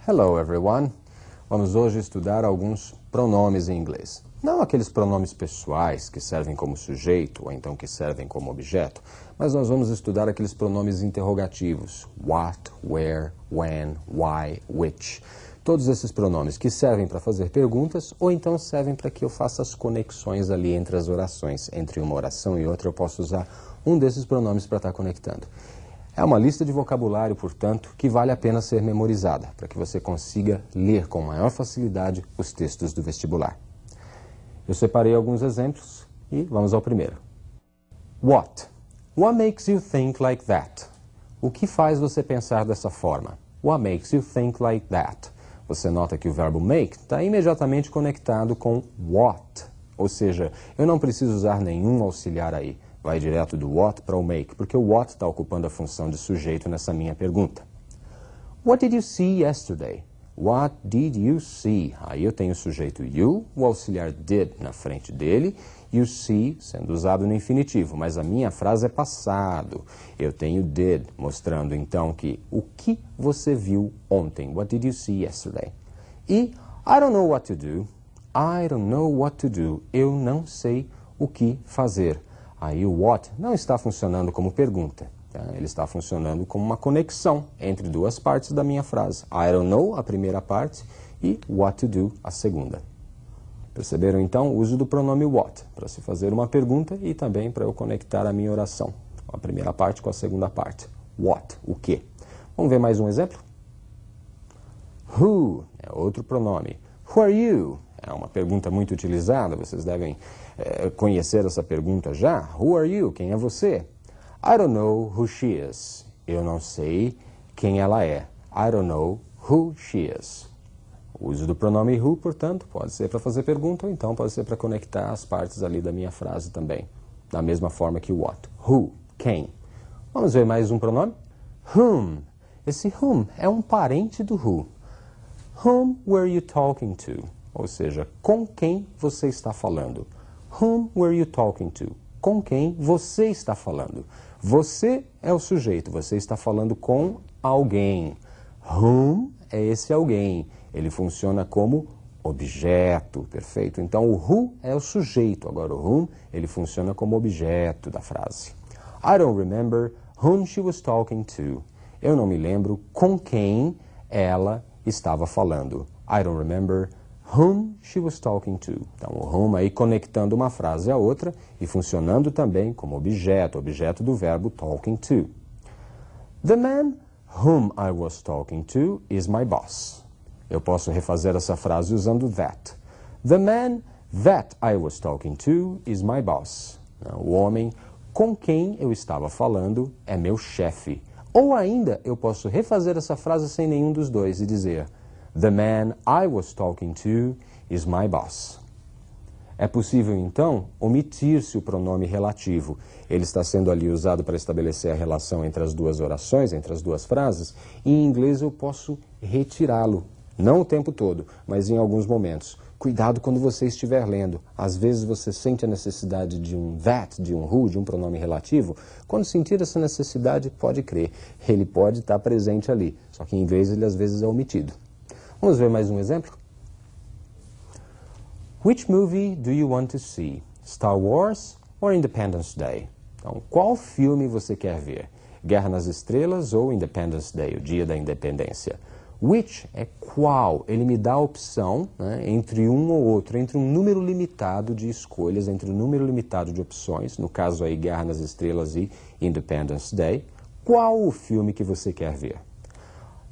Hello everyone! Vamos hoje estudar alguns pronomes em inglês. Não aqueles pronomes pessoais que servem como sujeito ou então que servem como objeto, mas nós vamos estudar aqueles pronomes interrogativos. What, where, when, why, which. Todos esses pronomes que servem para fazer perguntas ou então servem para que eu faça as conexões ali entre as orações. Entre uma oração e outra eu posso usar um desses pronomes para estar conectando. É uma lista de vocabulário, portanto, que vale a pena ser memorizada, para que você consiga ler com maior facilidade os textos do vestibular. Eu separei alguns exemplos e vamos ao primeiro. What? What makes you think like that? O que faz você pensar dessa forma? What makes you think like that? Você nota que o verbo make está imediatamente conectado com what, ou seja, eu não preciso usar nenhum auxiliar aí. Vai direto do what para o make, porque o what está ocupando a função de sujeito nessa minha pergunta. What did you see yesterday? What did you see? Aí eu tenho o sujeito you, o auxiliar did na frente dele, e o see sendo usado no infinitivo, mas a minha frase é passado. Eu tenho did, mostrando então que o que você viu ontem. What did you see yesterday? E I don't know what to do. I don't know what to do. Eu não sei o que fazer. Aí o what não está funcionando como pergunta, tá? Ele está funcionando como uma conexão entre duas partes da minha frase. I don't know, a primeira parte, e what to do, a segunda. Perceberam então o uso do pronome what, para se fazer uma pergunta e também para eu conectar a minha oração. A primeira parte com a segunda parte. What, o que. Vamos ver mais um exemplo? Who é outro pronome. Who are you? É uma pergunta muito utilizada, vocês devem conhecer essa pergunta já. Who are you? Quem é você? I don't know who she is. Eu não sei quem ela é. I don't know who she is. O uso do pronome who, portanto, pode ser para fazer pergunta ou então pode ser para conectar as partes ali da minha frase também. Da mesma forma que o what. Who, quem. Vamos ver mais um pronome? Whom. Esse whom é um parente do who. Whom were you talking to? Ou seja, com quem você está falando. Whom were you talking to? Com quem você está falando. Você é o sujeito, você está falando com alguém. Whom é esse alguém. Ele funciona como objeto, perfeito? Então o who é o sujeito, agora o whom ele funciona como objeto da frase. I don't remember whom she was talking to. Eu não me lembro com quem ela estava falando. I don't remember whom she was talking to. Então, o whom aí conectando uma frase à outra e funcionando também como objeto, objeto do verbo talking to. The man whom I was talking to is my boss. Eu posso refazer essa frase usando that. The man that I was talking to is my boss. O homem com quem eu estava falando é meu chefe. Ou ainda, eu posso refazer essa frase sem nenhum dos dois e dizer The man I was talking to is my boss. É possível, então, omitir-se o pronome relativo. Ele está sendo ali usado para estabelecer a relação entre as duas orações, entre as duas frases, e em inglês eu posso retirá-lo. Não o tempo todo, mas em alguns momentos. Cuidado quando você estiver lendo. Às vezes você sente a necessidade de um that, de um who, de um pronome relativo. Quando sentir essa necessidade, pode crer. Ele pode estar presente ali. Só que em inglês ele às vezes é omitido. Vamos ver mais um exemplo? Which movie do you want to see? Star Wars or Independence Day? Então, qual filme você quer ver? Guerra nas Estrelas ou Independence Day, o Dia da Independência? Which é qual? Ele me dá a opção, né, entre um ou outro, entre um número limitado de escolhas, entre um número limitado de opções, no caso aí Guerra nas Estrelas e Independence Day. Qual o filme que você quer ver?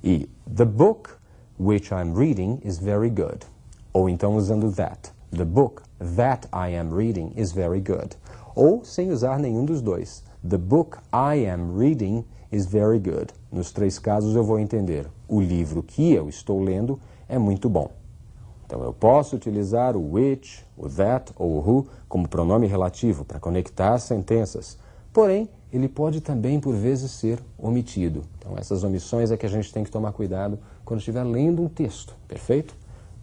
E the book which I'm reading is very good. Ou então usando that. The book that I am reading is very good. Ou sem usar nenhum dos dois. The book I am reading is very good. Nos três casos eu vou entender. O livro que eu estou lendo é muito bom. Então eu posso utilizar o which, o that ou o who como pronome relativo para conectar sentenças. Porém, ele pode também, por vezes, ser omitido. Então, essas omissões é que a gente tem que tomar cuidado quando estiver lendo um texto, perfeito?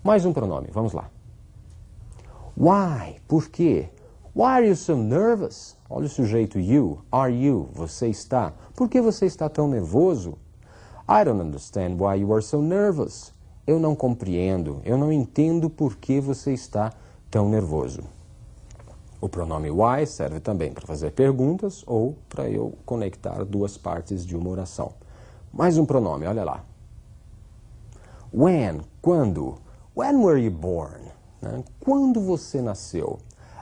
Mais um pronome, vamos lá. Why? Por quê? Why are you so nervous? Olha o sujeito you. Are you? Você está. Por que você está tão nervoso? I don't understand why you are so nervous. eu não compreendo, eu não entendo por que você está tão nervoso. O pronome why serve também para fazer perguntas ou para eu conectar duas partes de uma oração. Mais um pronome, olha lá. When, quando. When were you born? Né? Quando você nasceu?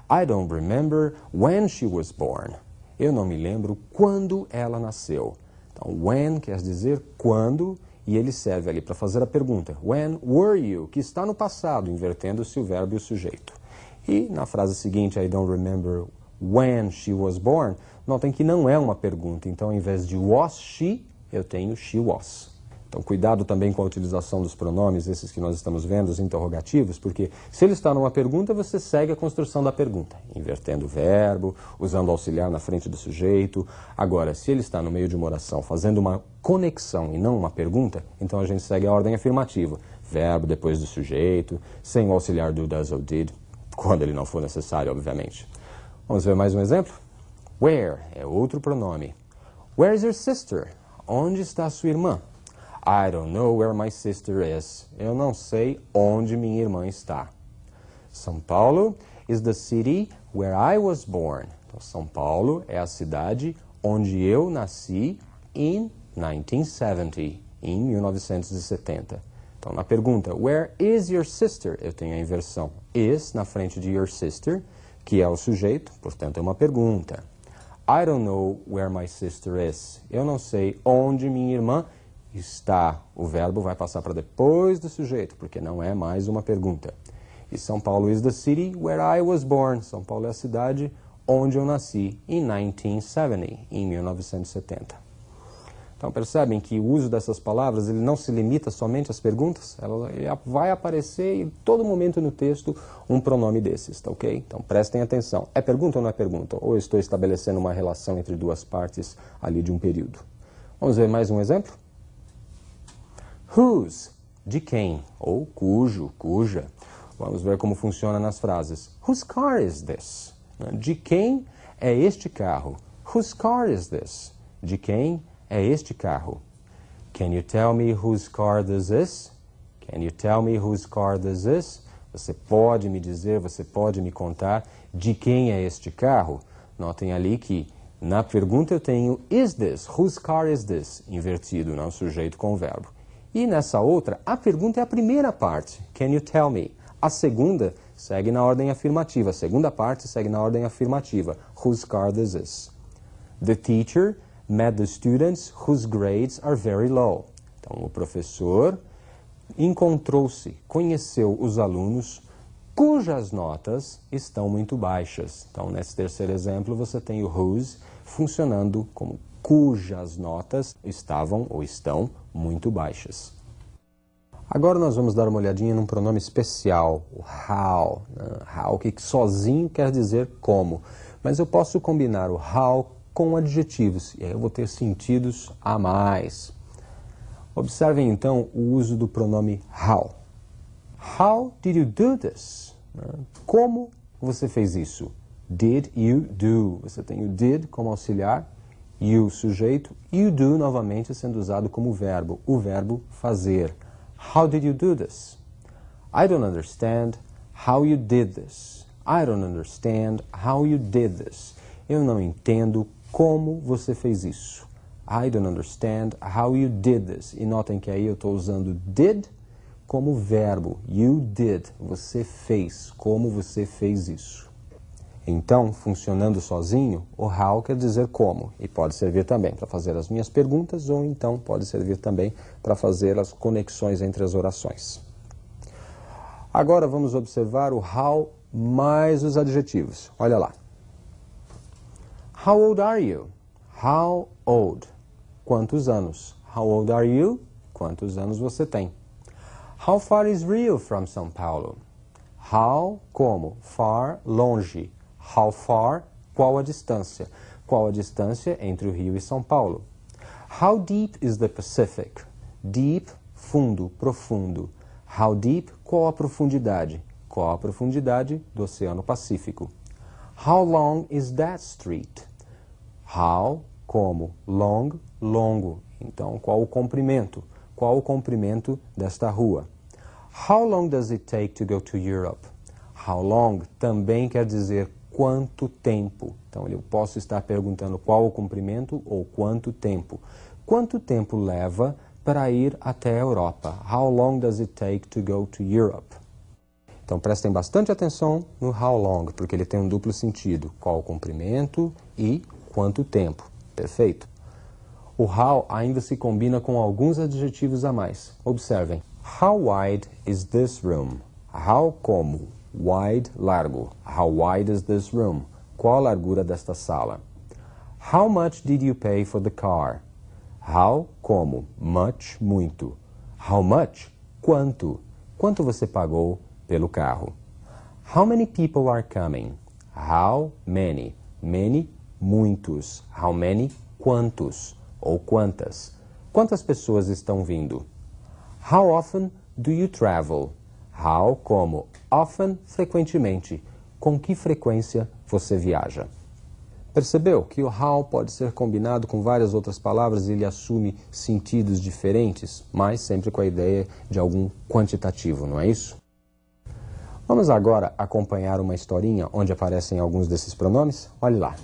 I don't remember when she was born. Eu não me lembro quando ela nasceu. Então, when quer dizer quando, e ele serve ali para fazer a pergunta. When were you? Que está no passado, invertendo-se o verbo e o sujeito. E na frase seguinte, I don't remember when she was born, notem que não é uma pergunta. Então, ao invés de was she, eu tenho she was. Então, cuidado também com a utilização dos pronomes, esses que nós estamos vendo, os interrogativos, porque se ele está numa pergunta, você segue a construção da pergunta, invertendo o verbo, usando o auxiliar na frente do sujeito. Agora, se ele está no meio de uma oração, fazendo uma conexão e não uma pergunta, então a gente segue a ordem afirmativa. Verbo depois do sujeito, sem o auxiliar do does ou did, quando ele não for necessário, obviamente. Vamos ver mais um exemplo? Where é outro pronome. Where's your sister? Onde está a sua irmã? I don't know where my sister is. Eu não sei onde minha irmã está. São Paulo is the city where I was born. Então, São Paulo é a cidade onde eu nasci in 1970, em 1970. Então, na pergunta, where is your sister? Eu tenho a inversão is na frente de your sister, que é o sujeito, portanto é uma pergunta. I don't know where my sister is. Eu não sei onde minha irmã está. O verbo vai passar para depois do sujeito, porque não é mais uma pergunta. E São Paulo is the city where I was born. São Paulo é a cidade onde eu nasci, in 1970, em 1970. Então, percebem que o uso dessas palavras ele não se limita somente às perguntas? Ele vai aparecer em todo momento no texto um pronome desses, tá ok? Então, prestem atenção. É pergunta ou não é pergunta? Ou eu estou estabelecendo uma relação entre duas partes ali de um período? Vamos ver mais um exemplo? Whose, de quem, ou cujo, cuja. Vamos ver como funciona nas frases. Whose car is this? De quem é este carro? Whose car is this? De quem é este carro? Can you tell me whose car this is? Can you tell me whose car this is? Você pode me dizer, você pode me contar de quem é este carro? Notem ali que na pergunta eu tenho is this? Whose car is this? Invertido, não sujeito com o verbo. E nessa outra, a pergunta é a primeira parte. Can you tell me? A segunda segue na ordem afirmativa. A segunda parte segue na ordem afirmativa. Whose car this is? The teacher met the students whose grades are very low. Então, o professor encontrou-se, conheceu os alunos cujas notas estão muito baixas. Então, nesse terceiro exemplo, você tem o whose funcionando como cujas notas estavam ou estão muito baixas. Agora nós vamos dar uma olhadinha num pronome especial, o how. How, que sozinho quer dizer como. Mas eu posso combinar o how com adjetivos, e aí eu vou ter sentidos a mais. Observem então o uso do pronome how. How did you do this? Como você fez isso? Did you do? Você tem o did como auxiliar, you sujeito, you do novamente sendo usado como verbo, o verbo fazer. How did you do this? I don't understand how you did this. I don't understand how you did this. Eu não entendo como você fez isso. I don't understand how you did this. E notem que aí eu estou usando did como verbo. You did. Você fez. Como você fez isso. Então, funcionando sozinho, o how quer dizer como. E pode servir também para fazer as minhas perguntas, ou então pode servir também para fazer as conexões entre as orações. Agora vamos observar o how mais os adjetivos. Olha lá. How old are you? How old? Quantos anos? How old are you? Quantos anos você tem? How far is Rio from São Paulo? How, como? Far, longe. How far, qual a distância? Qual a distância entre o Rio e São Paulo? How deep is the Pacific? Deep, fundo, profundo. How deep, qual a profundidade? Qual a profundidade do Oceano Pacífico? How long is that street? How, como? Long, longo. Então, qual o comprimento? Qual o comprimento desta rua? How long does it take to go to Europe? How long também quer dizer quanto tempo. Então, eu posso estar perguntando qual o comprimento ou quanto tempo. Quanto tempo leva para ir até a Europa? How long does it take to go to Europe? Então, prestem bastante atenção no how long, porque ele tem um duplo sentido. Qual o comprimento e quanto tempo. Perfeito? O how ainda se combina com alguns adjetivos a mais. Observem. How wide is this room? How como? Wide, largo. How wide is this room? Qual a largura desta sala? How much did you pay for the car? How, como? Much, muito. How much? Quanto? Quanto você pagou pelo carro? How many people are coming? How many? Many, muitos. How many? Quantos? Ou quantas? Quantas pessoas estão vindo? How often do you travel? How, como? Often, frequentemente. Com que frequência você viaja? Percebeu que o how pode ser combinado com várias outras palavras e ele assume sentidos diferentes, mas sempre com a ideia de algum quantitativo, não é isso? Vamos agora acompanhar uma historinha onde aparecem alguns desses pronomes? Olhe lá.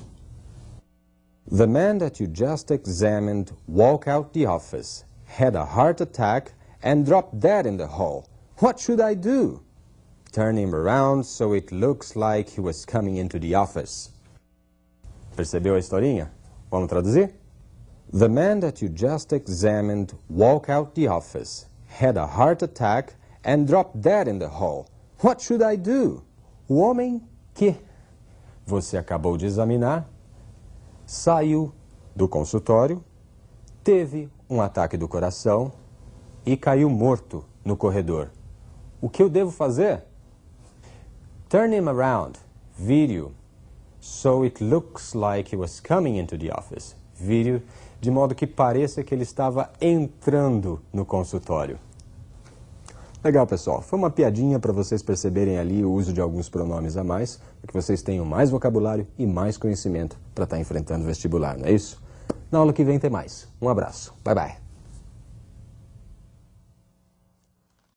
The man that you just examined walked out the office, had a heart attack and dropped dead in the hall. What should I do? Turn him around so it looks like he was coming into the office. Percebeu a historinha? Vamos traduzir? The man that you just examined walked out the office, had a heart attack and dropped dead in the hall. What should I do? O homem que você acabou de examinar saiu do consultório, teve um ataque do coração e caiu morto no corredor. O que eu devo fazer? Turn him around, vire-o, so it looks like he was coming into the office. Vire-o de modo que pareça que ele estava entrando no consultório. Legal, pessoal. Foi uma piadinha para vocês perceberem ali o uso de alguns pronomes a mais, para que vocês tenham mais vocabulário e mais conhecimento para estar enfrentando o vestibular, não é isso? Na aula que vem tem mais. Um abraço. Bye, bye.